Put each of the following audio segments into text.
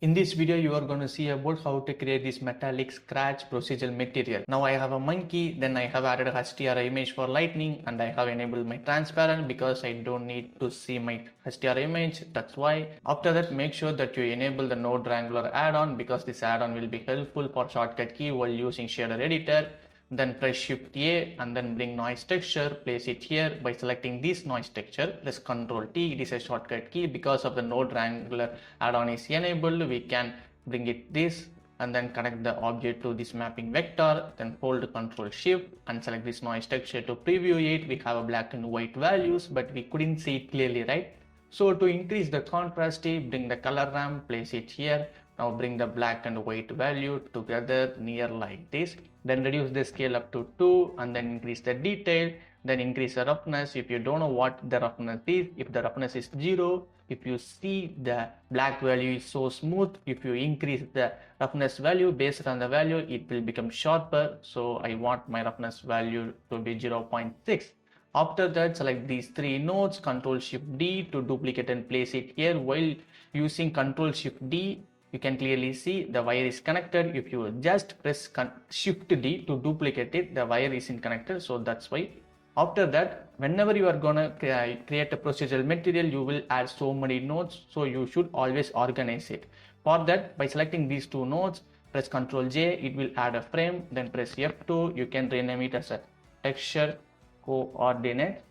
In this video, you are going to see about how to create this metallic scratch procedural material. Now I have a monkey, then I have added a HDR image for lightning, and I have enabled my transparent because I don't need to see my HDR image. That's why. After that, make sure that you enable the node wrangler add-on because this add-on will be helpful for shortcut key while using shader editor. Then press Shift A and then bring noise texture, place it here by selecting this noise texture, press Ctrl T. It is a shortcut key because of the node wrangler add-on is enabled. We can bring it this and then connect the object to this mapping vector, then hold Ctrl Shift and select this noise texture to preview it. We have a black and white values, but we couldn't see it clearly, right? So to increase the contrast, bring the color ramp, place it here. Now bring the black and white value together near like this. Then reduce the scale up to 2 and then increase the detail. Then increase the roughness. If you don't know what the roughness is, if the roughness is 0, if you see the black value is so smooth, if you increase the roughness value based on the value, it will become sharper. So I want my roughness value to be 0.6. After that, select these three nodes, Ctrl Shift D to duplicate and place it here. While using Ctrl Shift D, you can clearly see the wire is connected. If you just press Shift D to duplicate it, the wire isn't connected. So that's why. After that, whenever you are gonna create a procedural material, you will add so many nodes. So you should always organize it. For that, by selecting these two nodes, press Ctrl J, it will add a frame. Then press F2. You can rename it as a texture, coordinate,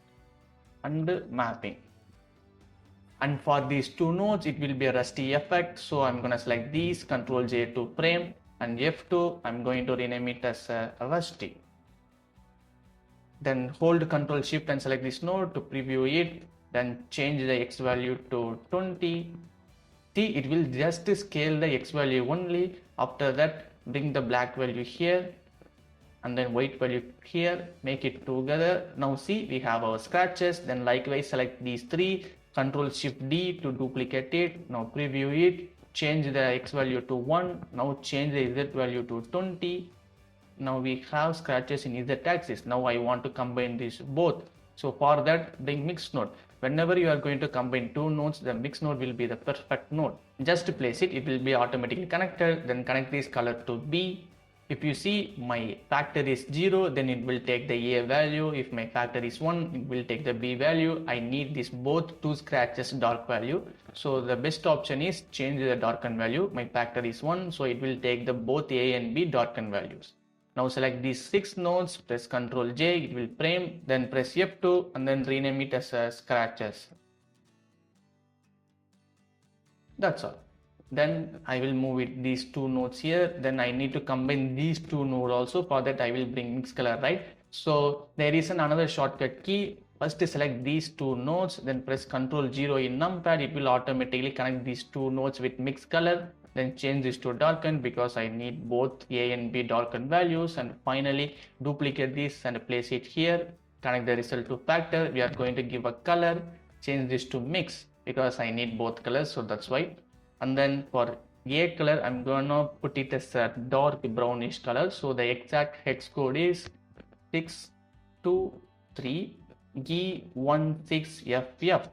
and mapping. And for these two nodes, it will be a rusty effect. So I'm going to select these, Ctrl J to frame, and F2, I'm going to rename it as rusty. Then hold Ctrl Shift and select this node to preview it. Then change the X value to 20. See, it will just scale the X value only. After that, bring the black value here and then white value here, make it together. Now see, we have our scratches. Then likewise select these three, Ctrl Shift D to duplicate it. Now preview it, change the X value to 1. Now change the Z value to 20. Now we have scratches in Z axis. Now I want to combine these both. So for that, bring mix node. Whenever you are going to combine two nodes, the mix node will be the perfect node. Just to place it, it will be automatically connected. Then connect this color to B. If you see my factor is 0, then it will take the A value. If my factor is 1, it will take the B value. I need this both two scratches dark value. So the best option is change the darken value. My factor is 1, so it will take the both A and B darken values. Now select these 6 nodes, press Ctrl J, it will frame, then press F2 and then rename it as scratches. That's all. Then I will move it these two nodes here. Then I need to combine these two nodes also. For that I will bring mix color, right? So there is another shortcut key. First select these two nodes, then press Ctrl 0 in numpad. It will automatically connect these two nodes with mix color. Then change this to darken because I need both A and B darken values. And finally duplicate this and place it here. Connect the result to factor. We are going to give a color. Change this to mix because I need both colors. So that's why. And then for A color, I'm gonna put it as a dark brownish color. So the exact hex code is 623E16FF.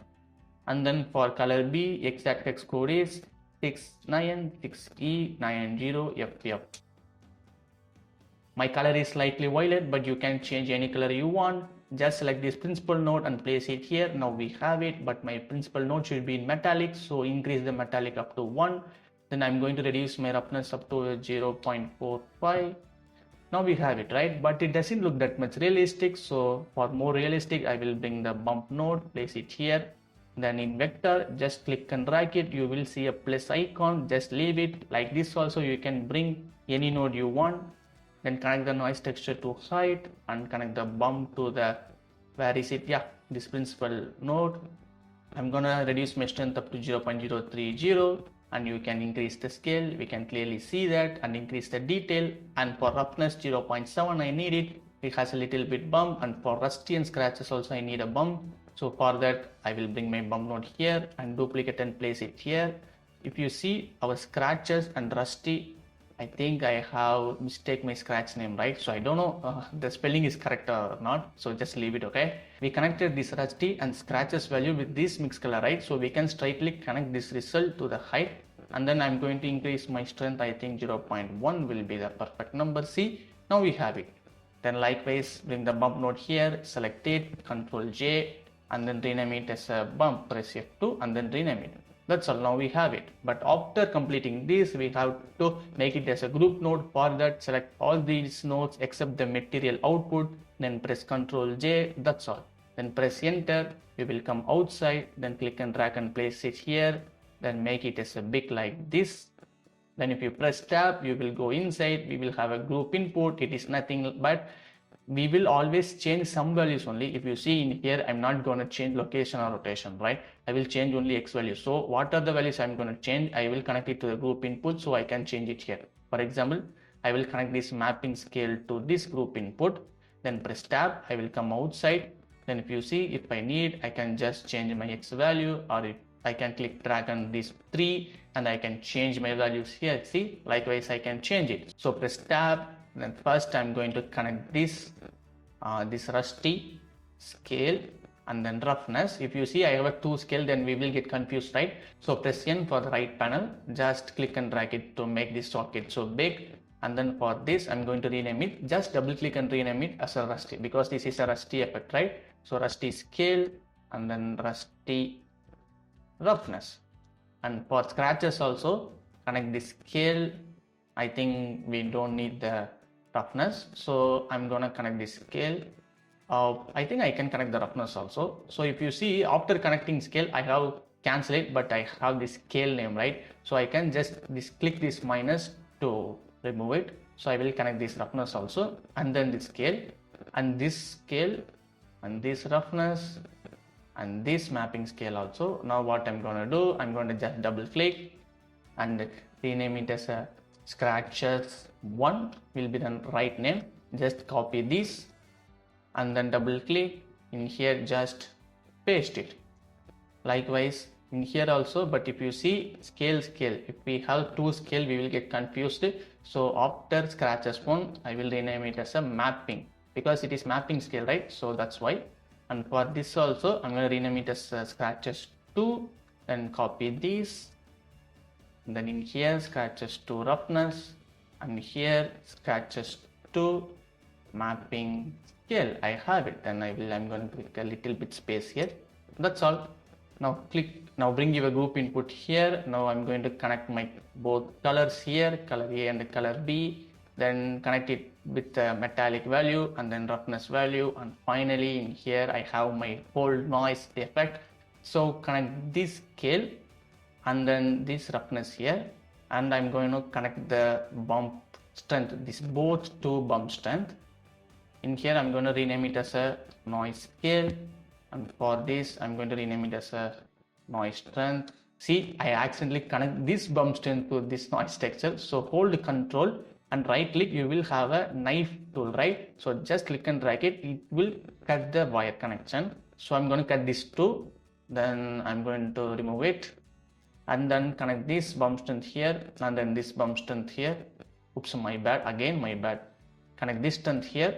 And then for color B, exact hex code is 696E90FF. My color is slightly violet, but you can change any color you want. Just select this principal node and place it here. Now we have it, but my principal node should be in metallic, so increase the metallic up to 1. Then I'm going to reduce my roughness up to 0.45. Now we have it, right? But it doesn't look that much realistic, so for more realistic, I will bring the bump node, place it here. Then in vector, just click and drag it. You will see a plus icon. Just leave it like this. Also, you can bring any node you want. Then connect the noise texture to height and connect the bump to the, where is it? Yeah, this principal node. I'm gonna reduce my strength up to 0.030 and you can increase the scale. We can clearly see that and increase the detail. And for roughness 0.7 I need it. It has a little bit bump, and for rusty and scratches also I need a bump. So for that I will bring my bump node here and duplicate and place it here. If you see our scratches and rusty, I think I have mistake my scratch name, right? So I don't know the spelling is correct or not. So just leave it, okay? We connected this rusty and scratches value with this mix color, right? So we can straight click connect this result to the height. and then I'm going to increase my strength. I think 0.1 will be the perfect number. See, now we have it. Then likewise bring the bump node here, select it, Ctrl J, and then rename it as a bump, press F2 and then rename it. That's all, now we have it. But after completing this, we have to make it as a group node. For that, select all these nodes except the material output, then press Ctrl J, that's all. Then press enter, we will come outside, then click and drag and place it here, then make it as a big like this. Then if you press tab, you will go inside, we will have a group input. It is nothing but we will always change some values only. If you see in here, I'm not going to change location or rotation, right? I will change only X value. So what are the values I'm going to change? I will connect it to the group input, so I can change it here. For example, I will connect this mapping scale to this group input, then press tab, I will come outside. Then if you see, if I need, I can just change my X value, or if I can click drag on this 3 and I can change my values here. See, likewise I can change it. So press tab, then first I'm going to connect this rusty scale and then roughness. If you see I have a 2 scale, then we will get confused, right? So press N for the right panel, just click and drag it to make this socket so big. And then for this I'm going to rename it, just double click and rename it as a rusty, because this is a rusty effect, right? So rusty scale and then rusty roughness. And for scratches also, connect the scale. I think we don't need the roughness, so I'm gonna connect the scale. I think I can connect the roughness also. So if you see, after connecting scale, I have cancel it, but I have the scale name, right? So I can just click this minus to remove it. So I will connect this roughness also, and then the scale, and this scale, and this roughness, and this mapping scale also. Now what I'm going to do, I'm going to just double click and rename it as a scratches 1 will be the right name. Just copy this and then double click in here, just paste it. Likewise in here also, but if you see scale, if we have 2 scale, we will get confused. So after scratches 1, I will rename it as a mapping, because it is mapping scale, right? So that's why. And for this also, I'm going to rename it as scratches 2, then copy this, and then in here scratches 2 roughness, and here scratches 2 mapping scale. I have it, then I'm going to click a little bit space here. That's all. Now bring your group input here. Now I'm going to connect my both colors here, color A and color B, then connect it with the metallic value and then roughness value, and finally in here I have my whole noise effect. So connect this scale and then this roughness here, and I'm going to connect the bump strength, this both 2 bump strength. In here I'm going to rename it as a noise scale, and for this I'm going to rename it as a noise strength. See, I accidentally connect this bump strength to this noise texture. So hold Control and right click, you will have a knife tool, right? So just click and drag it, it will cut the wire connection. So I'm going to cut this too, then I'm going to remove it, and then connect this bump strength here and then this bump strength here. Oops, my bad, again my bad. Connect this strength here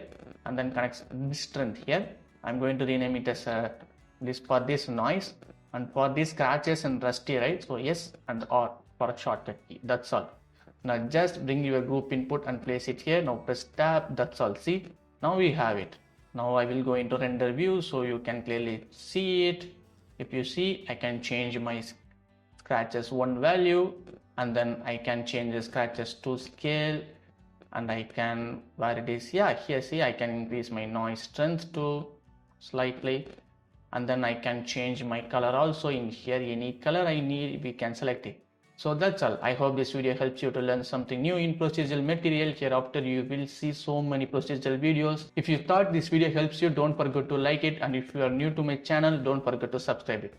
and then connect this strength here. I'm going to rename it as this for this noise, and for these scratches and rusty, right? So yes and or for a shortcut key. That's all. Now just bring your group input and place it here. Now press tab. That's all. See, now we have it. Now I will go into render view so you can clearly see it. If you see, I can change my scratches 1 value, and then I can change the scratches 2 scale, and I can, where it is, yeah, here see, I can increase my noise strength to slightly, and then I can change my color also. In here, any color I need, we can select it. So that's all. I hope this video helps you to learn something new in procedural material. Hereafter you will see so many procedural videos. If you thought this video helps you, don't forget to like it, and if you are new to my channel, don't forget to subscribe it.